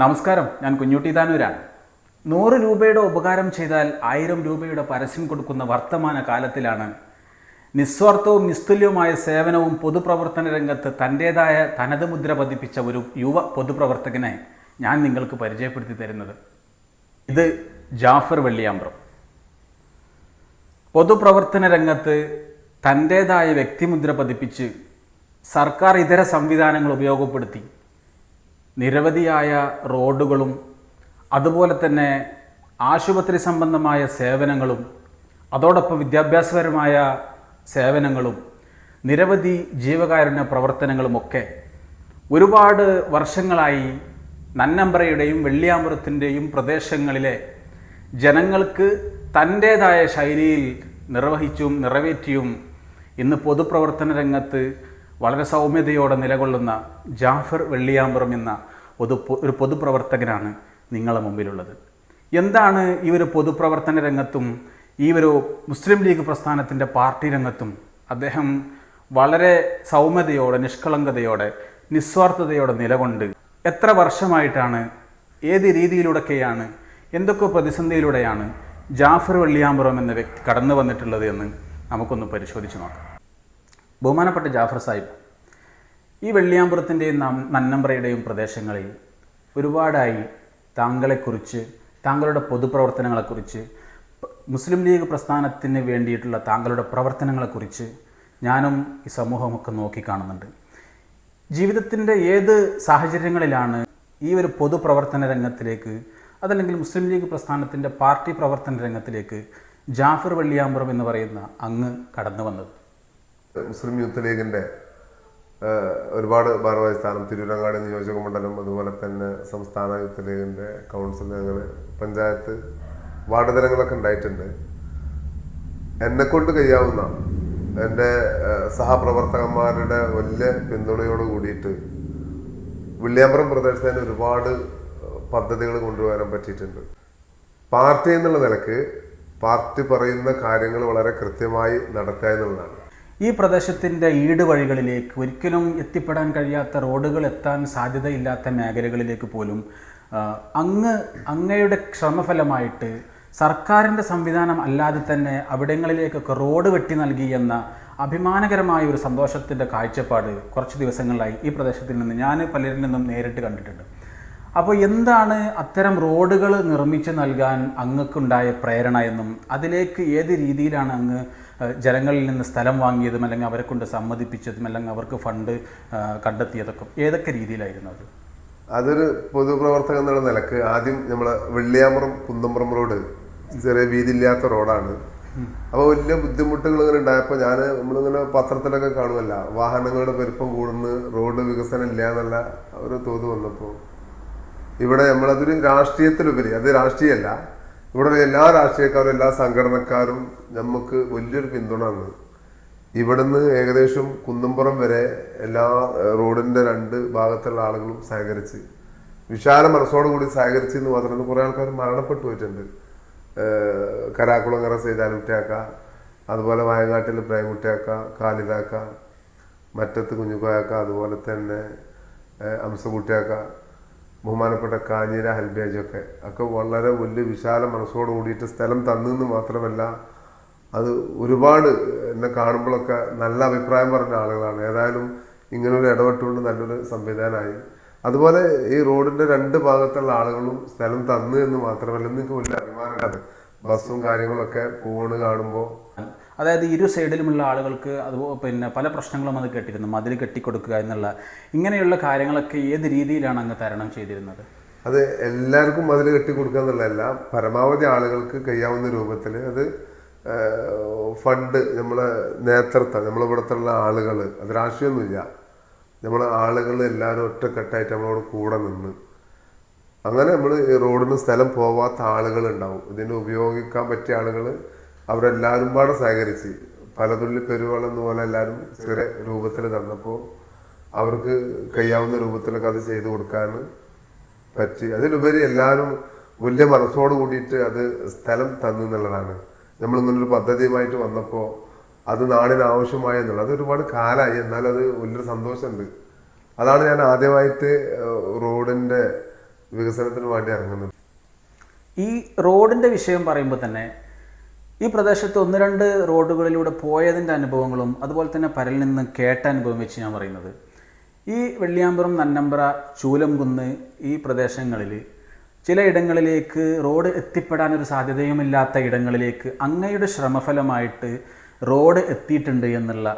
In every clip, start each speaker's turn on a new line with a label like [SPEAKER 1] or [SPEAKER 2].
[SPEAKER 1] നമസ്കാരം, ഞാൻ കുഞ്ഞുട്ടി താനൂരാണ്. 100 രൂപയുടെ ഉപകാരം ചെയ്താൽ 1000 രൂപയുടെ പരസ്യം കൊടുക്കുന്ന വർത്തമാന കാലത്തിലാണ് നിസ്വാർത്ഥവും നിസ്തുല്യവുമായ സേവനവും പൊതുപ്രവർത്തന രംഗത്ത് തൻ്റേതായ തനത് മുദ്ര പതിപ്പിച്ച ഒരു യുവ പൊതുപ്രവർത്തകനെ ഞാൻ നിങ്ങൾക്ക് പരിചയപ്പെടുത്തി തരുന്നത്. ഇത് ജാഫർ വെള്ളിയാമ്പ്രം. പൊതുപ്രവർത്തന രംഗത്ത് തൻ്റേതായ വ്യക്തിമുദ്ര പതിപ്പിച്ച് സർക്കാർ ഇതര സംവിധാനങ്ങൾ ഉപയോഗപ്പെടുത്തി നിരവധിയായ റോഡുകളും അതുപോലെ തന്നെ ആശുപത്രി സംബന്ധമായ സേവനങ്ങളും അതോടൊപ്പം വിദ്യാഭ്യാസപരമായ സേവനങ്ങളും നിരവധി ജീവകാരുണ്യ പ്രവർത്തനങ്ങളുമൊക്കെ ഒരുപാട് വർഷങ്ങളായി നന്നമ്പ്രയുടെയും വെള്ളിയാമ്പുറത്തിൻ്റെയും പ്രദേശങ്ങളിലെ ജനങ്ങൾക്ക് തൻ്റേതായ ശൈലിയിൽ നിർവഹിച്ചും നിറവേറ്റിയും ഇന്ന് പൊതുപ്രവർത്തന രംഗത്ത് വളരെ സൗമ്യതയോടെ നിലകൊള്ളുന്ന ജാഫർ വെള്ളിയാമ്പുറം എന്ന ഒരു പൊതുപ്രവർത്തകനാണ് നിങ്ങളുടെ മുമ്പിലുള്ളത്. എന്താണ് ഈ ഒരു പൊതുപ്രവർത്തന രംഗത്തും ഈ ഒരു മുസ്ലിം ലീഗ് പ്രസ്ഥാനത്തിൻ്റെ പാർട്ടി രംഗത്തും അദ്ദേഹം വളരെ സൗമ്യതയോടെ, നിഷ്കളങ്കതയോടെ, നിസ്വാർത്ഥതയോടെ നിലകൊണ്ട് എത്ര വർഷമായിട്ടാണ്, ഏത് രീതിയിലൂടെയൊക്കെയാണ്, എന്തൊക്കെ പ്രതിസന്ധിയിലൂടെയാണ് ജാഫർ വെള്ളിയാമ്പുറം എന്ന വ്യക്തി കടന്നു വന്നിട്ടുള്ളത് എന്ന് നമുക്കൊന്ന് പരിശോധിച്ച് നോക്കാം. ബഹുമാനപ്പെട്ട ജാഫർ സാഹിബ്, ഈ വെള്ളിയാമ്പുറത്തിൻ്റെയും നന്നമ്പ്രയുടെയും പ്രദേശങ്ങളിൽ ഒരുപാടായി താങ്കളെക്കുറിച്ച്, താങ്കളുടെ പൊതുപ്രവർത്തനങ്ങളെക്കുറിച്ച്, മുസ്ലിം ലീഗ് പ്രസ്ഥാനത്തിന് വേണ്ടിയിട്ടുള്ള താങ്കളുടെ പ്രവർത്തനങ്ങളെക്കുറിച്ച് ഞാനും ഈ സമൂഹമൊക്കെ നോക്കിക്കാണുന്നുണ്ട്. ജീവിതത്തിൻ്റെ ഏത് സാഹചര്യങ്ങളിലാണ് ഈ ഒരു പൊതുപ്രവർത്തന രംഗത്തിലേക്ക്, അതല്ലെങ്കിൽ മുസ്ലിം ലീഗ് പ്രസ്ഥാനത്തിൻ്റെ പാർട്ടി പ്രവർത്തന രംഗത്തിലേക്ക് ജാഫർ വെള്ളിയാമ്പുറം എന്ന് പറയുന്ന അങ്ങ് കടന്നു വന്നത്?
[SPEAKER 2] മുസ്ലിം യൂത്ത് ലീഗിൻ്റെ ഒരുപാട് ഭാരവാഹി സ്ഥാനം, തിരൂരങ്ങാടി നിയോജക മണ്ഡലം, അതുപോലെ തന്നെ സംസ്ഥാന യൂത്ത് ലീഗിൻ്റെ കൗൺസിൽ, അങ്ങനെ പഞ്ചായത്ത്, വാർഡ് തലങ്ങളൊക്കെ ഉണ്ടായിട്ടുണ്ട്. എന്നെക്കൊണ്ട് കഴിയാവുന്ന എൻ്റെ സഹപ്രവർത്തകന്മാരുടെ വലിയ പിന്തുണയോട് കൂടിയിട്ട് വെള്ളിയാമ്പുറം പ്രദേശത്തിന് ഒരുപാട് പദ്ധതികൾ കൊണ്ടുവരാൻ പറ്റിയിട്ടുണ്ട്. പാർട്ടി എന്നുള്ള നിലക്ക് പാർട്ടി പറയുന്ന കാര്യങ്ങൾ വളരെ കൃത്യമായി നടക്കുക എന്നുള്ളതാണ്.
[SPEAKER 1] ഈ പ്രദേശത്തിൻ്റെ ഈട് വഴികളിലേക്ക്, ഒരിക്കലും എത്തിപ്പെടാൻ കഴിയാത്ത, റോഡുകൾ എത്താൻ സാധ്യതയില്ലാത്ത മേഖലകളിലേക്ക് പോലും അങ്ങയുടെ ശ്രമഫലമായിട്ട് സർക്കാരിൻ്റെ സംവിധാനം അല്ലാതെ തന്നെ അവിടങ്ങളിലേക്കൊക്കെ റോഡ് വെട്ടി നൽകി എന്ന അഭിമാനകരമായ ഒരു സന്തോഷത്തിൻ്റെ കാഴ്ചപ്പാട് കുറച്ച് ദിവസങ്ങളിലായി ഈ പ്രദേശത്തിൽ നിന്ന് ഞാൻ പലരിൽ നിന്നും നേരിട്ട് കണ്ടിട്ടുണ്ട്. അപ്പോൾ എന്താണ് അത്തരം റോഡുകൾ നിർമ്മിച്ച് നൽകാൻ അങ്ങക്കുണ്ടായ പ്രേരണ എന്നും അതിലേക്ക് ഏത് രീതിയിലാണ് അങ്ങ് ജനങ്ങളിൽ നിന്ന് സ്ഥലം വാങ്ങിയതും, അല്ലെങ്കിൽ അവരെ കൊണ്ട് സമ്മതിപ്പിച്ചതും, അല്ലെങ്കിൽ അവർക്ക് ഫണ്ട് കണ്ടെത്തിയതൊക്കെ ഏതൊക്കെ രീതിയിലായിരുന്നു അത്?
[SPEAKER 2] അതൊരു പൊതുപ്രവർത്തകൻ എന്നുള്ള നിലക്ക് ആദ്യം നമ്മളെ വെള്ളിയാമ്പുറം കുന്നമ്പ്രം റോഡ് ചെറിയ വീതിയില്ലാത്ത റോഡാണ്. അപ്പോൾ വലിയ ബുദ്ധിമുട്ടുകൾ ഇങ്ങനെ ഉണ്ടായപ്പോൾ നമ്മളിങ്ങനെ പത്രത്തിലൊക്കെ കാണുമല്ല, വാഹനങ്ങളുടെ പെരുപ്പം കൂടുന്നു, റോഡ് വികസനം ഇല്ല എന്നുള്ള ഒരു തോത് വന്നപ്പോൾ ഇവിടെ നമ്മളതൊരു രാഷ്ട്രീയത്തിലുപരി, അത് രാഷ്ട്രീയമല്ല, ഇവിടെ എല്ലാ രാഷ്ട്രീയക്കാരും എല്ലാ സംഘടനക്കാരും നമുക്ക് വലിയൊരു പിന്തുണ തന്നു. ഇവിടുന്ന് ഏകദേശം കുന്നമ്പുറം വരെ എല്ലാ റോഡിൻ്റെ 2 ഭാഗത്തുള്ള ആളുകളും സഹകരിച്ച്, വിശാല മനസ്സോടുകൂടി സഹകരിച്ച് എന്ന് മാത്രമല്ല, കുറേ ആൾക്കാർ മരണപ്പെട്ടു പോയിട്ടുണ്ട്. കരാക്കുളങ്ങര സൈതാലുട്ടിയാക്ക, അതുപോലെ വയനാട്ടിൽ പ്രേംകുട്ടിയാക്ക, കാലിതാക്ക, മറ്റത്ത് കുഞ്ഞുകോയാക്ക, അതുപോലെ തന്നെ അംസകുട്ടിയാക്ക, ബഹുമാനപ്പെട്ട കാഞ്ഞിര ഹൽബേജൊക്കെ വളരെ വലിയ വിശാല മനസ്സോട് കൂടിയിട്ട് സ്ഥലം തന്നെന്ന് മാത്രമല്ല, അത് ഒരുപാട് എന്നെ കാണുമ്പോഴൊക്കെ നല്ല അഭിപ്രായം പറഞ്ഞ ആളുകളാണ്. ഏതായാലും ഇങ്ങനൊരു ഇടപെട്ടുകൊണ്ട് നല്ലൊരു സംവിധാനമായി. അതുപോലെ ഈ റോഡിൻ്റെ 2 ഭാഗത്തുള്ള ആളുകളും സ്ഥലം തന്നു എന്ന് മാത്രമല്ല, എനിക്ക് വലിയ അഭിമാനമാണ്. ബസ്സും കാര്യങ്ങളൊക്കെ പോണ് കാണുമ്പോൾ,
[SPEAKER 1] അതായത് ഇരു സൈഡിലുമുള്ള ആളുകൾക്ക് അത് പിന്നെ പല പ്രശ്നങ്ങളും അത് കേട്ടിരുന്നു, മതിൽ കെട്ടിക്കൊടുക്കുക എന്നുള്ള ഇങ്ങനെയുള്ള കാര്യങ്ങളൊക്കെ ഏത് രീതിയിലാണ് അങ്ങ് തരണം ചെയ്തിരുന്നത്?
[SPEAKER 2] അത് എല്ലാവർക്കും മതിൽ കെട്ടിക്കൊടുക്കുക എന്നുള്ളതല്ല, പരമാവധി ആളുകൾക്ക് കഴിയാവുന്ന രൂപത്തിൽ അത് ഫണ്ട്, നമ്മളെ നേതൃത്വം, നമ്മളിവിടുത്തുള്ള ആളുകൾ, അത് രാഷ്ട്രീയമൊന്നുമില്ല, നമ്മളെ ആളുകൾ എല്ലാവരും ഒറ്റക്കെട്ടായിട്ട് നമ്മളോട് കൂടെ നിന്ന്, അങ്ങനെ നമ്മൾ ഈ റോഡിന് സ്ഥലം പോവാത്ത ആളുകളുണ്ടാവും, ഇതിന് ഉപയോഗിക്കാൻ പറ്റിയ ആളുകൾ, അവരെല്ലാവരും പാടെ സഹകരിച്ച് പലതുള്ളി പെരുവെള്ളം പോലെ എല്ലാവരും ചെറിയ രൂപത്തിൽ തന്നപ്പോൾ അവർക്ക് കഴിയാവുന്ന രൂപത്തിലൊക്കെ അത് ചെയ്തു കൊടുക്കാൻ പറ്റി. അതിലുപരി എല്ലാവരും വലിയ മനസ്സോട് കൂടിയിട്ട് അത് സ്ഥലം തന്നു എന്നുള്ളതാണ്. നമ്മളിങ്ങനൊരു പദ്ധതിയുമായിട്ട് വന്നപ്പോൾ അത് നാടിന് ആവശ്യമായ എന്നുള്ളത്, അത് ഒരുപാട് കാലമായി, എന്നാലും അത് വലിയൊരു സന്തോഷമുണ്ട്. അതാണ് ഞാൻ ആദ്യമായിട്ട് റോഡിൻ്റെ വികസനത്തിന് വേണ്ടി ഇറങ്ങുന്നത്.
[SPEAKER 1] ഈ റോഡിൻ്റെ വിഷയം പറയുമ്പോൾ തന്നെ ഈ പ്രദേശത്ത് ഒന്ന് രണ്ട് റോഡുകളിലൂടെ പോയതിൻ്റെ അനുഭവങ്ങളും അതുപോലെ തന്നെ പരലിൽ നിന്ന് കേട്ട അനുഭവം വെച്ച് ഞാൻ പറയുന്നത്, ഈ വെള്ളിയാമ്പുറം, നന്നമ്പ്ര, ചൂലംകുന്ന് ഈ പ്രദേശങ്ങളിൽ ചില ഇടങ്ങളിലേക്ക് റോഡ് എത്തിപ്പെടാനൊരു സാധ്യതയുമില്ലാത്ത ഇടങ്ങളിലേക്ക് അങ്ങയുടെ ശ്രമഫലമായിട്ട് റോഡ് എത്തിയിട്ടുണ്ട് എന്നുള്ള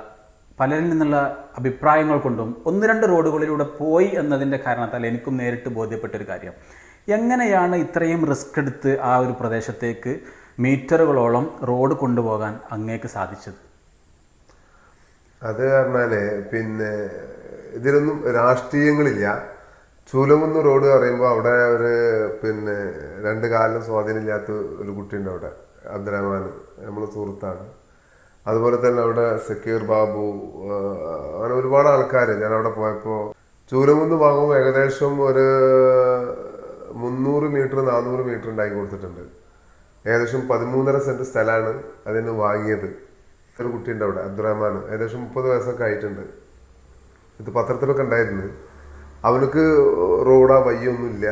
[SPEAKER 1] പലരിൽ നിന്നുള്ള അഭിപ്രായങ്ങൾ കൊണ്ടും ഒന്ന് രണ്ട് റോഡുകളിലൂടെ പോയി എന്നതിൻ്റെ കാരണത്താൽ എനിക്കും നേരിട്ട് ബോധ്യപ്പെട്ടൊരു കാര്യം, എങ്ങനെയാണ് ഇത്രയും റിസ്ക് എടുത്ത് ആ ഒരു പ്രദേശത്തേക്ക് മീറ്ററുകളോളം റോഡ് കൊണ്ടുപോകാൻ അങ്ങേക്ക് സാധിച്ചത്?
[SPEAKER 2] അത് പറഞ്ഞാല് പിന്നെ ഇതിലൊന്നും രാഷ്ട്രീയങ്ങളില്ല. ചൂലംകുന്ന് റോഡ് പറയുമ്പോൾ അവിടെ ഒരു പിന്നെ 2 കാലിലും സ്വാധീനമില്ലാത്ത ഒരു കുട്ടിയുണ്ട് അവിടെ, അബ്ദുറഹ്മാൻ, നമ്മളെ സുഹൃത്താണ്. അതുപോലെ തന്നെ അവിടെ സക്കീർ ബാബു, അങ്ങനെ ഒരുപാട് ആൾക്കാർ. ഞാൻ അവിടെ പോയപ്പോൾ ചൂലംകുന്ന് ഭാഗം ഏകദേശം ഒരു 300 മീറ്റർ 400 മീറ്റർ ഉണ്ടാക്കി കൊടുത്തിട്ടുണ്ട്. ഏകദേശം 13.5 സെന്റ് സ്ഥലമാണ് അതിന് വാങ്ങിയത്. ഒരു കുട്ടിയുണ്ട് അവിടെ, അബ്ദുറഹ്മാൻ, ഏകദേശം 30 വയസ്സൊക്കെ ആയിട്ടുണ്ട്. ഇത് പത്രത്തിലൊക്കെ ഉണ്ടായിരുന്നു. അവനക്ക് റോഡാ വയ്യൊന്നുമില്ല.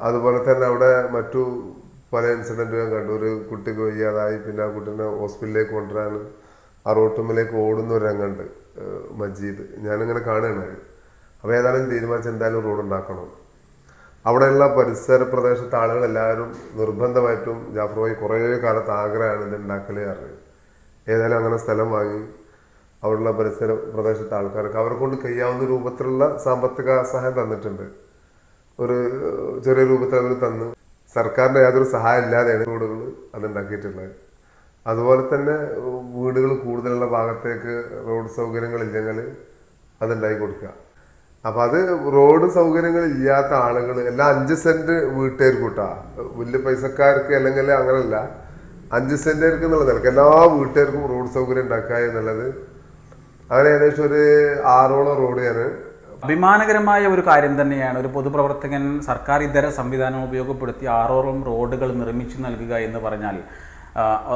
[SPEAKER 2] അതുപോലെ തന്നെ അവിടെ മറ്റു പല ഇൻസിഡൻറ്റും ഞാൻ കണ്ടു. ഒരു കുട്ടിക്ക് വയ്യാതായി, പിന്നെ ആ കുട്ടീനെ ഹോസ്പിറ്റലിലേക്ക് കൊണ്ടുവരാൻ ആ റോട്ടുമ്മിലേക്ക് ഓടുന്ന ഒരു രംഗമുണ്ട്, മജീദ്. ഞാനിങ്ങനെ കാണുകയാണ്. അപ്പോൾ ഏതായാലും തീരുമാനിച്ച് എന്തായാലും റോഡ് ഉണ്ടാക്കണം. അവിടെയുള്ള പരിസര പ്രദേശത്തെ ആളുകളെല്ലാവരും നിർബന്ധമായിട്ടും ജാഫർ ഭായി കുറേ കാലത്ത് ആഗ്രഹമാണ് ഇത് ഉണ്ടാക്കൽ അറിഞ്ഞത്. ഏതായാലും അങ്ങനെ സ്ഥലം വാങ്ങി അവിടെയുള്ള പരിസര പ്രദേശത്തെ ആൾക്കാർക്ക് അവരെ കൊണ്ട് കഴിയാവുന്ന രൂപത്തിലുള്ള സാമ്പത്തിക സഹായം തന്നിട്ടുണ്ട്. ഒരു ചെറിയ രൂപത്തിൽ അവർ തന്നു. സർക്കാരിൻ്റെ യാതൊരു സഹായം ഇല്ലാതെയാണ് റോഡുകൾ അതുണ്ടാക്കിയിട്ടുള്ളത്. അതുപോലെ തന്നെ വീടുകൾ കൂടുതലുള്ള ഭാഗത്തേക്ക് റോഡ് സൗകര്യങ്ങളില്ലെങ്കിൽ അതുണ്ടാക്കി കൊടുക്കുക. അപ്പം അത് റോഡ് സൗകര്യങ്ങൾ ഇല്ലാത്ത ആളുകൾ എല്ലാം 5 സെന്റ് വീട്ടുകാർക്ക് കൂട്ടാ, വലിയ പൈസക്കാർക്ക് അല്ലെങ്കിൽ അങ്ങനല്ല, 5 സെന്റുകാർക്ക് എന്നുള്ള നിലക്ക് എല്ലാ വീട്ടുകാർക്കും റോഡ് സൗകര്യം ഉണ്ടാക്കുക എന്നുള്ളത്. അങ്ങനെ ഏകദേശം ഒരു 6ഓളം റോഡ് ഞാൻ.
[SPEAKER 1] അഭിമാനകരമായ ഒരു കാര്യം തന്നെയാണ് ഒരു പൊതുപ്രവർത്തകൻ സർക്കാർ ഇതര സംവിധാനം ഉപയോഗപ്പെടുത്തി 6ഓളം റോഡുകൾ നിർമ്മിച്ചു നൽകുക എന്ന് പറഞ്ഞാൽ.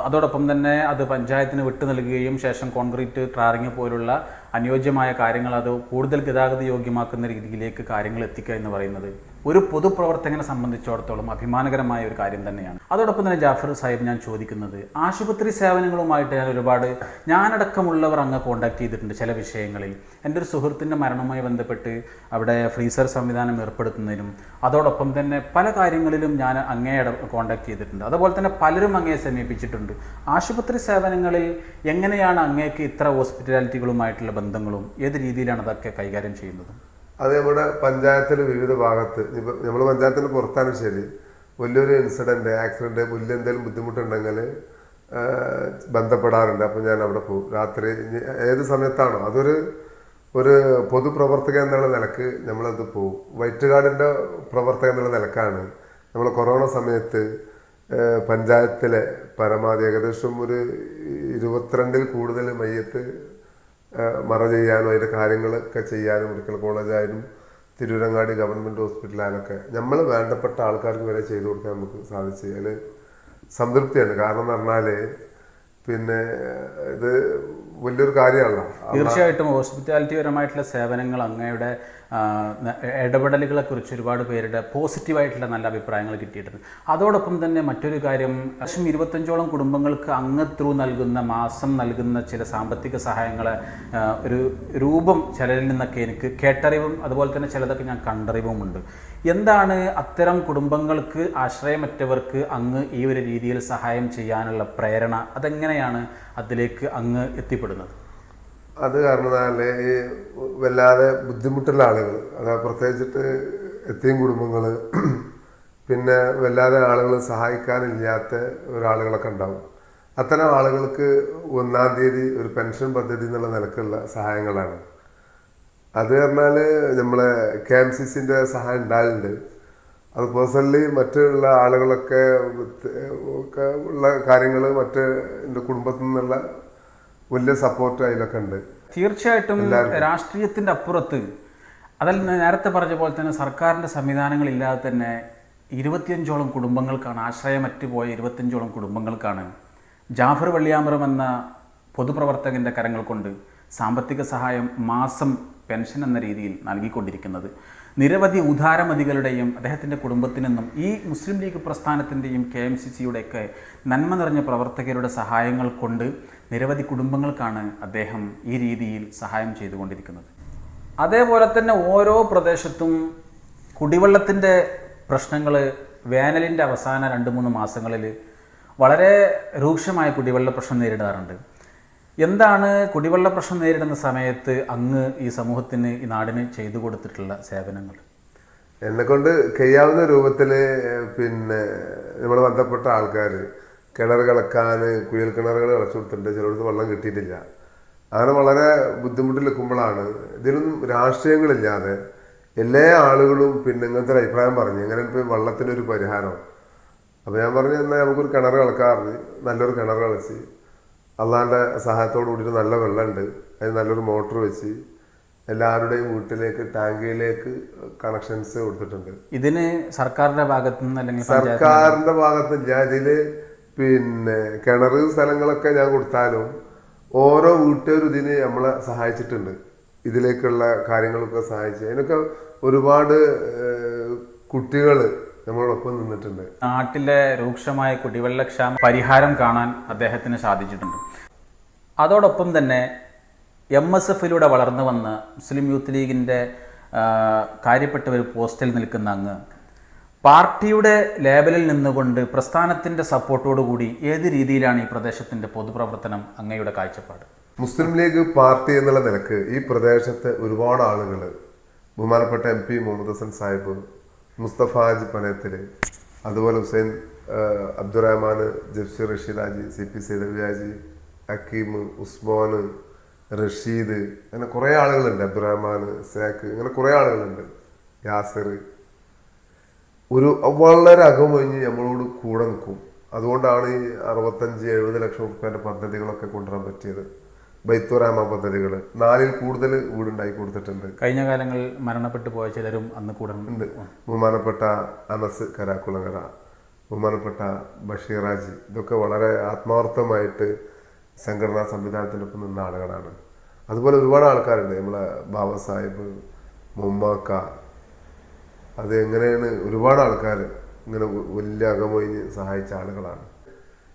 [SPEAKER 1] അതോടൊപ്പം തന്നെ അത് പഞ്ചായത്തിന് വിട്ടു നൽകുകയും ശേഷം കോൺക്രീറ്റ് ടാറിങ് പോലുള്ള അനുയോജ്യമായ കാര്യങ്ങൾ അത് കൂടുതൽ ഗതാഗത യോഗ്യമാക്കുന്ന രീതിയിലേക്ക് കാര്യങ്ങൾ എത്തിക്കുക എന്ന് പറയുന്നത് ഒരു പൊതുപ്രവർത്തകനെ സംബന്ധിച്ചിടത്തോളം അഭിമാനകരമായ ഒരു കാര്യം തന്നെയാണ്. അതോടൊപ്പം തന്നെ ജാഫർ സാഹിബ്, ഞാൻ ചോദിക്കുന്നത്, ആശുപത്രി സേവനങ്ങളുമായിട്ട് ഞാനടക്കമുള്ളവർ അങ്ങ് കോൺടാക്ട് ചെയ്തിട്ടുണ്ട് ചില വിഷയങ്ങളിൽ. എൻ്റെ ഒരു സുഹൃത്തിൻ്റെ മരണവുമായി ബന്ധപ്പെട്ട് അവിടെ ഫ്രീസർ സംവിധാനം ഏർപ്പെടുത്തുന്നതിനും അതോടൊപ്പം തന്നെ പല കാര്യങ്ങളിലും ഞാൻ അങ്ങയെ കോൺടാക്ട് ചെയ്തിട്ടുണ്ട്. അതുപോലെ തന്നെ പലരും അങ്ങയെ സമീപിച്ചിട്ടുണ്ട്. ആശുപത്രി സേവനങ്ങളിൽ എങ്ങനെയാണ് അങ്ങേക്ക് ഇത്ര ഹോസ്പിറ്റാലിറ്റികളുമായിട്ടുള്ള ബന്ധങ്ങളും ഏത് രീതിയിലാണ് അതൊക്കെ കൈകാര്യം ചെയ്യുന്നത്?
[SPEAKER 2] അത് നമ്മുടെ പഞ്ചായത്തിൽ വിവിധ ഭാഗത്ത്, ഇപ്പം നമ്മൾ പഞ്ചായത്തിന് പുറത്താണ് ശരി, വലിയൊരു ഇൻസിഡൻറ്റ്, ആക്സിഡൻറ്റ്, വലിയ എന്തെങ്കിലും ബുദ്ധിമുട്ടുണ്ടെങ്കിൽ ബന്ധപ്പെടാറുണ്ട്. അപ്പോൾ ഞാൻ അവിടെ പോകും. രാത്രി ഏത് സമയത്താണോ ഒരു പൊതുപ്രവർത്തകൻ എന്നുള്ള നിലക്ക് നമ്മളത് പോകും. വൈറ്റുകാടിൻ്റെ പ്രവർത്തകൻ എന്നുള്ള നിലക്കാണ് നമ്മൾ കൊറോണ സമയത്ത് പഞ്ചായത്തിലെ പരമാവധി ഏകദേശം ഒരു 22ൽ കൂടുതൽ മയ്യത്ത് മറ ചെയ്യാനും അതിൻ്റെ കാര്യങ്ങളൊക്കെ ചെയ്യാനും മെഡിക്കൽ കോളേജായാലും തിരൂരങ്ങാടി ഗവൺമെൻറ് ഹോസ്പിറ്റലായാലൊക്കെ നമ്മൾ വേണ്ടപ്പെട്ട ആൾക്കാർക്ക് വരെ ചെയ്തു കൊടുക്കാൻ നമുക്ക് സാധിച്ചു. അതിൽ സംതൃപ്തിയാണ്. കാരണം എന്ന് പറഞ്ഞാൽ പിന്നെ ഇത് വലിയൊരു കാര്യമാണല്ലോ.
[SPEAKER 1] തീർച്ചയായിട്ടും ഹോസ്പിറ്റാലിറ്റി പരമായിട്ടുള്ള സേവനങ്ങൾ, അങ്ങയുടെ ഇടപെടലുകളെ കുറിച്ച് ഒരുപാട് പേരുടെ പോസിറ്റീവായിട്ടുള്ള നല്ല അഭിപ്രായങ്ങൾ കിട്ടിയിട്ടുണ്ട്. അതോടൊപ്പം തന്നെ മറ്റൊരു കാര്യം, 25ഓളം കുടുംബങ്ങൾക്ക് അങ്ങ് ത്രൂ മാസം നൽകുന്ന ചില സാമ്പത്തിക സഹായങ്ങളെ ഒരു രൂപം ചിലരിൽ നിന്നൊക്കെ എനിക്ക് കേട്ടറിവും അതുപോലെ തന്നെ ചിലതൊക്കെ ഞാൻ കണ്ടറിവുമുണ്ട്. എന്താണ് അത്തരം കുടുംബങ്ങൾക്ക്, ആശ്രയമറ്റവർക്ക് അങ്ങ് ഈ ഒരു രീതിയിൽ സഹായം ചെയ്യാനുള്ള പ്രേരണ? അതെങ്ങനെയാണ് അതിലേക്ക് അങ്ങ് എത്തിപ്പെടുന്നത്?
[SPEAKER 2] അത് കാരണം ഈ വല്ലാതെ ബുദ്ധിമുട്ടുള്ള ആളുകൾ, അതായത് പ്രത്യേകിച്ചിട്ട് എത്തിയും കുടുംബങ്ങൾ, പിന്നെ വല്ലാതെ ആളുകൾ സഹായിക്കാനില്ലാത്ത ഒരാളുകളൊക്കെ ഉണ്ടാവും. അത്തരം ആളുകൾക്ക് 1-ാം തീയതി ഒരു പെൻഷൻ പദ്ധതി എന്നുള്ള നിലക്കുള്ള സഹായങ്ങളാണ്. അത് പറഞ്ഞാൽ നമ്മളെ KMCCൻ്റെ സഹായം ഉണ്ടായിട്ടുണ്ട്. അത് പേഴ്സണലി മറ്റുള്ള ആളുകളൊക്കെ ഉള്ള കാര്യങ്ങൾ മറ്റ് എൻ്റെ കുടുംബത്തിൽ നിന്നുള്ള വലിയ സപ്പോർട്ട് അതിലൊക്കെ ഉണ്ട്.
[SPEAKER 1] തീർച്ചയായിട്ടും രാഷ്ട്രീയത്തിൻ്റെ അപ്പുറത്ത്, അതിൽ നേരത്തെ പറഞ്ഞ പോലെ തന്നെ സർക്കാരിൻ്റെ സംവിധാനങ്ങളില്ലാതെ തന്നെ 25ഓളം കുടുംബങ്ങൾക്കാണ്, ആശ്രയമറ്റ് പോയ 25ഓളം കുടുംബങ്ങൾക്കാണ് ജാഫർ വെള്ളിയാമ്പുറം എന്ന പൊതുപ്രവർത്തകൻ്റെ കരങ്ങൾ കൊണ്ട് സാമ്പത്തിക സഹായം മാസം പെൻഷൻ എന്ന രീതിയിൽ നൽകിക്കൊണ്ടിരിക്കുന്നത്. നിരവധി ഉദാരമതികളുടെയും അദ്ദേഹത്തിൻ്റെ കുടുംബത്തിൽ നിന്നും ഈ മുസ്ലിം ലീഗ് പ്രസ്ഥാനത്തിൻ്റെയും KMCCയുടെയൊക്കെ നന്മ നിറഞ്ഞ പ്രവർത്തകരുടെ സഹായങ്ങൾ കൊണ്ട് നിരവധി കുടുംബങ്ങൾക്കാണ് അദ്ദേഹം ഈ രീതിയിൽ സഹായം ചെയ്തുകൊണ്ടിരിക്കുന്നത്. അതേപോലെ തന്നെ ഓരോ പ്രദേശത്തും കുടിവെള്ളത്തിൻ്റെ പ്രശ്നങ്ങൾ വേനലിൻ്റെ അവസാന 2-3 മാസങ്ങളിൽ വളരെ രൂക്ഷമായ കുടിവെള്ള പ്രശ്നം നേരിടാറുണ്ട്. എന്താണ് കുടിവെള്ള പ്രശ്നം നേരിടുന്ന സമയത്ത് അങ്ങ് ഈ സമൂഹത്തിന്, ഈ നാടിന് ചെയ്തു കൊടുത്തിട്ടുള്ള സേവനങ്ങൾ?
[SPEAKER 2] എന്നെക്കൊണ്ട് കഴിയാവുന്ന രൂപത്തിൽ നമ്മൾ ബന്ധപ്പെട്ട ആൾക്കാർ കിണർ കളക്കാൻ കുഴൽ കിണറുകൾ കളച്ചു കൊടുത്തിട്ടുണ്ട്. ചിലടത്ത് വെള്ളം കിട്ടിയിട്ടില്ല. അങ്ങനെ വളരെ ബുദ്ധിമുട്ടിൽ നിൽക്കുമ്പോഴാണ് ഇതിലൊന്നും രാഷ്ട്രീയങ്ങളില്ലാതെ എല്ലാ ആളുകളും ഇങ്ങനത്തെ ഒരു അഭിപ്രായം പറഞ്ഞു, എങ്ങനെ ഇപ്പോൾ വെള്ളത്തിനൊരു പരിഹാരം. അപ്പോൾ ഞാൻ പറഞ്ഞു, എന്നാൽ നമുക്കൊരു കിണർ കളക്കാറുണ്ട്. നല്ലൊരു കിണർ കളിച്ച് അള്ളാൻ്റെ സഹായത്തോടു കൂടിയിട്ട് നല്ല വെള്ളമുണ്ട്. അതിന് നല്ലൊരു മോട്ടർ വെച്ച് എല്ലാവരുടെയും വീട്ടിലേക്ക് ടാങ്കിയിലേക്ക് കണക്ഷൻസ് കൊടുത്തിട്ടുണ്ട്.
[SPEAKER 1] ഇതിന് സർക്കാരിൻ്റെ ഭാഗത്തു നിന്ന് അല്ലെങ്കിൽ
[SPEAKER 2] സർക്കാരിൻ്റെ ഭാഗത്തില്ല. ഇതിൽ കിണർ സ്ഥലങ്ങളൊക്കെ ഞാൻ കൊടുത്താലും ഓരോ വീട്ടുകാരും ഇതിന് നമ്മളെ സഹായിച്ചിട്ടുണ്ട്. ഇതിലേക്കുള്ള കാര്യങ്ങളൊക്കെ സഹായിച്ച് അതിനൊക്കെ ഒരുപാട് കുട്ടികൾ നമ്മളോടൊപ്പം നിന്നിട്ടുണ്ട്.
[SPEAKER 1] നാട്ടിലെ രൂക്ഷമായ കുടിവെള്ളക്ഷാമ പരിഹാരം കാണാൻ അദ്ദേഹത്തിന് സാധിച്ചിട്ടുണ്ട്. അതോടൊപ്പം തന്നെ MSFയിലൂടെ വളർന്നു വന്ന മുസ്ലിം യൂത്ത് ലീഗിൻ്റെ കാര്യപ്പെട്ട ഒരു പോസ്റ്റിൽ നിൽക്കുന്ന അങ്ങ് പാർട്ടിയുടെ ലേബലിൽ നിന്നുകൊണ്ട് പ്രസ്ഥാനത്തിൻ്റെ സപ്പോർട്ടോടുകൂടി ഏത് രീതിയിലാണ് ഈ പ്രദേശത്തിൻ്റെ പൊതുപ്രവർത്തനം അങ്ങയുടെ കാഴ്ചപ്പാട്?
[SPEAKER 2] മുസ്ലിം ലീഗ് പാർട്ടി എന്നുള്ള നിലക്ക് ഈ പ്രദേശത്തെ ഒരുപാട് ആളുകൾ, ബഹുമാനപ്പെട്ട MP മുഹമ്മദ് ഹസൻ സാഹിബ്, മുസ്തഫ ഹാജി പനേത്തിൽ, അതുപോലെ ഹുസൈൻ അബ്ദുറഹ്മാൻ, ജബ്ഷീർ റഷീദ് ഹാജി, CP സൈദലവി ഹാജി, ഹക്കീം, ഉസ്മാൻ, റഷീദ്, അങ്ങനെ കുറേ ആളുകളുണ്ട്, അബ്ദുറഹ്മാൻ, സേക്ക്, ഇങ്ങനെ കുറേ ആളുകളുണ്ട്, യാസിർ, ഒരു വളരെ അകമൊഴിഞ്ഞ് നമ്മളോട് കൂടെ നിൽക്കും. അതുകൊണ്ടാണ് ഈ 65-70 ലക്ഷം രൂപേൻ്റെ പദ്ധതികളൊക്കെ കൊണ്ടുവരാൻ പറ്റിയത്. ബൈത്തുറഹ്മാൻ പദ്ധതികൾ 4-ൽ കൂടുതൽ വീടുണ്ടാക്കി കൊടുത്തിട്ടുണ്ട്.
[SPEAKER 1] കഴിഞ്ഞ കാലങ്ങളിൽ മരണപ്പെട്ടു പോയ ചിലരും അന്ന് കൂടെ ഉണ്ട്.
[SPEAKER 2] ബഹുമാനപ്പെട്ട അനസ് കരാക്കുളങ്ങര, ബഹുമാനപ്പെട്ട ബഷീറാജി, ഇതൊക്കെ വളരെ ആത്മാർത്ഥമായിട്ട് സംഘടനാ സംവിധാനത്തിനൊപ്പം നിന്ന ആളുകളാണ്. അതുപോലെ ഒരുപാട് ആൾക്കാരുണ്ട്. നമ്മളെ ബാബ സാഹിബ്, മുമ്മാക്ക, അത് എങ്ങനെയാണ് ഒരുപാട് ആൾക്കാർ ഇങ്ങനെ വലിയ അകമൊഴിഞ്ഞ് സഹായിച്ച ആളുകളാണ്.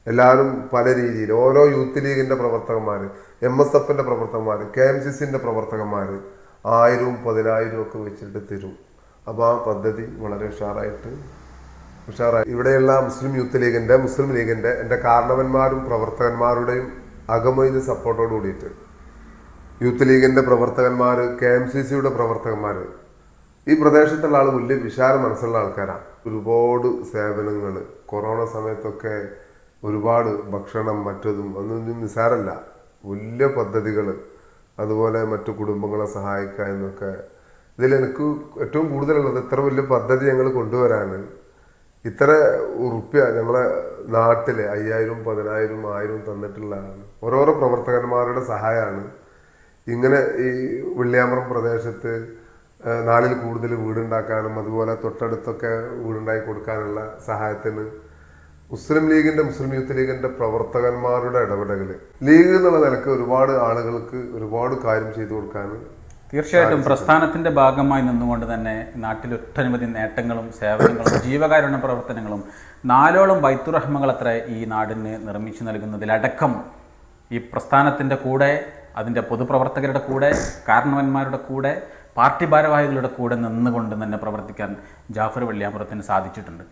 [SPEAKER 2] എല്ലാവരും പല രീതിയിൽ, ഓരോ യൂത്ത് ലീഗിൻ്റെ പ്രവർത്തകന്മാർ, MSFൻ്റെ പ്രവർത്തകന്മാർ, KMCCൻ്റെ പ്രവർത്തകന്മാർ 1000-ഉം 10,000-ഉം ഒക്കെ വെച്ചിട്ട് തരും. അപ്പോൾ ആ പദ്ധതി വളരെ ഉഷാറായി ഇവിടെയുള്ള മുസ്ലിം ലീഗിൻ്റെ എൻ്റെ കാരണവന്മാരും പ്രവർത്തകന്മാരുടെയും അകമൊഴിഞ്ഞ സപ്പോർട്ടോട് കൂടിയിട്ട് യൂത്ത് ലീഗിൻ്റെ പ്രവർത്തകന്മാർ, KMCCയുടെ പ്രവർത്തകന്മാർ, ഈ പ്രദേശത്തുള്ള ആൾ വലിയ വിശാല മനസ്സുള്ള ആൾക്കാരാണ്. ഒരുപാട് സേവനങ്ങൾ കൊറോണ സമയത്തൊക്കെ ഒരുപാട് ഭക്ഷണം മറ്റതും ഒന്നും നിസ്സാരമല്ല, വലിയ പദ്ധതികൾ, അതുപോലെ മറ്റു കുടുംബങ്ങളെ സഹായിക്കുക എന്നൊക്കെ. ഇതിലെനിക്ക് ഏറ്റവും കൂടുതലുള്ളത് ഇത്ര വലിയ പദ്ധതി ഞങ്ങൾ കൊണ്ടുവരാൻ ഇത്ര ഉറുപ്പ്യ ഞങ്ങളെ നാട്ടിൽ 5000-ഉം 10,000-ഉം 1000-ഉം തന്നിട്ടുള്ളതാണ്. ഓരോരോ പ്രവർത്തകന്മാരുടെ സഹായമാണ് ഇങ്ങനെ ഈ വെള്ളിയാമ്പ്രം പ്രദേശത്ത് 4-ൽ കൂടുതൽ വീടുണ്ടാക്കാനും അതുപോലെ തൊട്ടടുത്തൊക്കെ വീടുണ്ടാക്കി കൊടുക്കാനുള്ള സഹായത്തിന് മുസ്ലിം യൂത്ത് ലീഗിൻ്റെ പ്രവർത്തകന്മാരുടെ ഇടപെടൽ, ലീഗ് എന്നുള്ള നിലക്ക് ഒരുപാട് ആളുകൾക്ക് ഒരുപാട് കാര്യം ചെയ്തു കൊടുക്കാൻ
[SPEAKER 1] തീർച്ചയായിട്ടും പ്രസ്ഥാനത്തിൻ്റെ ഭാഗമായി നിന്നുകൊണ്ട് തന്നെ നാട്ടിൽ ഒട്ടനവധി നേട്ടങ്ങളും സേവനങ്ങളും ജീവകാരുണ്യ പ്രവർത്തനങ്ങളും 4ഓളം ബൈത്തുറഹ്മകൾ അത്ര ഈ നാടിന് നിർമ്മിച്ചു നൽകുന്നതിലടക്കം ഈ പ്രസ്ഥാനത്തിൻ്റെ കൂടെ, അതിൻ്റെ പൊതുപ്രവർത്തകരുടെ കൂടെ, കാരണവന്മാരുടെ കൂടെ, പാർട്ടി ഭാരവാഹികളുടെ കൂടെ നിന്നുകൊണ്ട് തന്നെ പ്രവർത്തിക്കാൻ ജാഫർ വെള്ളിയാമ്പുറത്തിന് സാധിച്ചിട്ടുണ്ട്.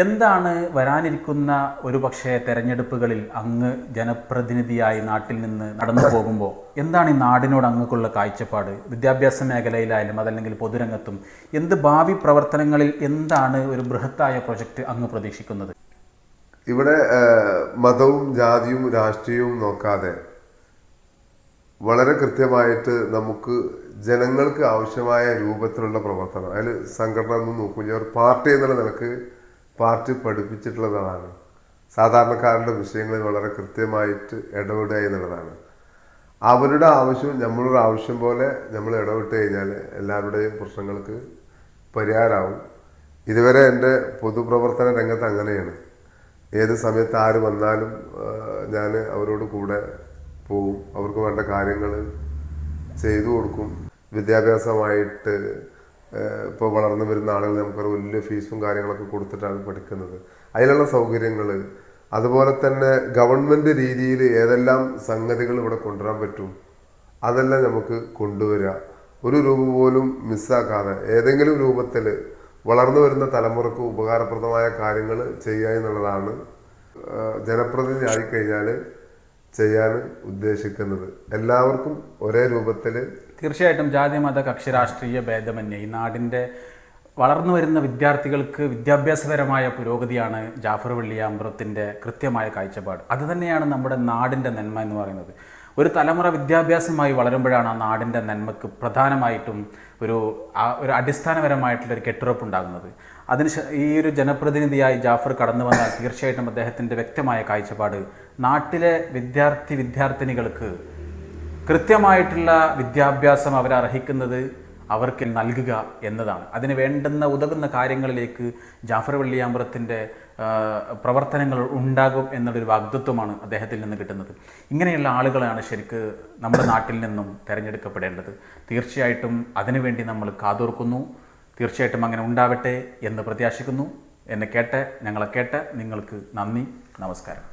[SPEAKER 1] എന്താണ് വരാനിരിക്കുന്ന ഒരുപക്ഷെ തെരഞ്ഞെടുപ്പുകളിൽ അങ്ങ് ജനപ്രതിനിധിയായി നാട്ടിൽ നിന്ന് നടന്നു പോകുമ്പോൾ എന്താണ് ഈ നാടിനോട് അങ്ങക്കുള്ള കാഴ്ചപ്പാട്? വിദ്യാഭ്യാസ മേഖലയിലായാലും അതല്ലെങ്കിൽ പൊതുരംഗത്തും എന്ത് ഭാവി പ്രവർത്തനങ്ങളിൽ എന്താണ് ഒരു ബൃഹത്തായ പ്രൊജക്റ്റ് അങ്ങ് പ്രതീക്ഷിക്കുന്നത്?
[SPEAKER 2] ഇവിടെ മതവും ജാതിയും രാഷ്ട്രീയവും നോക്കാതെ വളരെ കൃത്യമായിട്ട് നമുക്ക് ജനങ്ങൾക്ക് ആവശ്യമായ രൂപത്തിലുള്ള പ്രവർത്തനം, അതിൽ സംഘടന ഒന്നും നോക്കില്ല. ഒരു പാർട്ടി എന്നുള്ള നിലക്ക് പാർട്ടി പഠിപ്പിച്ചിട്ടുള്ളതാണ് സാധാരണക്കാരുടെ വിഷയങ്ങളിൽ വളരെ കൃത്യമായിട്ട് ഇടപെടുക എന്നുള്ളതാണ്. അവരുടെ ആവശ്യവും നമ്മളുടെ ആവശ്യം പോലെ നമ്മൾ ഇടപെട്ട് കഴിഞ്ഞാൽ എല്ലാവരുടെയും പ്രശ്നങ്ങൾക്ക് പരിഹാരമാവും. ഇതുവരെ എൻ്റെ പൊതുപ്രവർത്തന രംഗത്ത് അങ്ങനെയാണ്. ഏത് സമയത്ത് ആര് വന്നാലും ഞാൻ അവരോട് കൂടെ പോവും, അവർക്ക് വേണ്ട കാര്യങ്ങൾ ചെയ്തു കൊടുക്കും. വിദ്യാഭ്യാസമായിട്ട് ഇപ്പോൾ വളർന്നു വരുന്ന ആളുകൾ നമുക്കൊരു വലിയ ഫീസും കാര്യങ്ങളൊക്കെ കൊടുത്തിട്ടാണ് പഠിക്കുന്നത്. അതിലുള്ള സൗകര്യങ്ങൾ, അതുപോലെ തന്നെ ഗവൺമെൻറ് രീതിയിൽ ഏതെല്ലാം സംഗതികൾ ഇവിടെ കൊണ്ടുവരാൻ പറ്റും അതെല്ലാം നമുക്ക് കൊണ്ടുവരിക. ഒരു രൂപ പോലും മിസ്സാക്കാതെ ഏതെങ്കിലും രൂപത്തിൽ വളർന്നു വരുന്ന തലമുറക്ക് ഉപകാരപ്രദമായ കാര്യങ്ങൾ ചെയ്യുക എന്നുള്ളതാണ് ജനപ്രതിനിധി ആയിക്കഴിഞ്ഞാൽ ചെയ്യാൻ ഉദ്ദേശിക്കുന്നത്. എല്ലാവർക്കും ഒരേ രൂപത്തിൽ.
[SPEAKER 1] തീർച്ചയായിട്ടും ജാതി മത കക്ഷി രാഷ്ട്രീയ ഭേദമന്യേ ഈ നാടിൻ്റെ വളർന്നു വരുന്ന വിദ്യാർത്ഥികൾക്ക് വിദ്യാഭ്യാസപരമായ പുരോഗതിയാണ് ജാഫർ വെള്ളിയാമ്പുറത്തിൻ്റെ കൃത്യമായ കാഴ്ചപ്പാട്. അതുതന്നെയാണ് നമ്മുടെ നാടിൻ്റെ നന്മ എന്ന് പറയുന്നത്. ഒരു തലമുറ വിദ്യാഭ്യാസമായി വളരുമ്പോഴാണ് ആ നാടിൻ്റെ നന്മക്ക് പ്രധാനമായിട്ടും ഒരു അടിസ്ഥാനപരമായിട്ടുള്ളൊരു കെട്ടുറപ്പുണ്ടാകുന്നത്. ഈ ഒരു ജനപ്രതിനിധിയായി ജാഫർ കടന്നു വന്നാൽ തീർച്ചയായിട്ടും അദ്ദേഹത്തിൻ്റെ വ്യക്തമായ കാഴ്ചപ്പാട് നാട്ടിലെ വിദ്യാർത്ഥിനികൾക്ക് കൃത്യമായിട്ടുള്ള വിദ്യാഭ്യാസം അവരർഹിക്കുന്നത് അവർക്ക് നൽകുക എന്നതാണ്. അതിന് വേണ്ടുന്ന ഉതകുന്ന കാര്യങ്ങളിലേക്ക് ജാഫർ വെള്ളിയാമ്പുറത്തിൻ്റെ പ്രവർത്തനങ്ങൾ ഉണ്ടാകും എന്നുള്ളൊരു വാഗ്ദത്വമാണ് അദ്ദേഹത്തിൽ നിന്ന് കിട്ടുന്നത്. ഇങ്ങനെയുള്ള ആളുകളാണ് ശരിക്ക് നമ്മുടെ നാട്ടിൽ നിന്നും തിരഞ്ഞെടുക്കപ്പെടേണ്ടത്. തീർച്ചയായിട്ടും അതിനുവേണ്ടി നമ്മൾ കാതോർക്കുന്നു. തീർച്ചയായിട്ടും അങ്ങനെ ഉണ്ടാവട്ടെ എന്ന് പ്രത്യാശിക്കുന്നു. ഞങ്ങളെ കേട്ട് നിങ്ങൾക്ക് നന്ദി, നമസ്കാരം.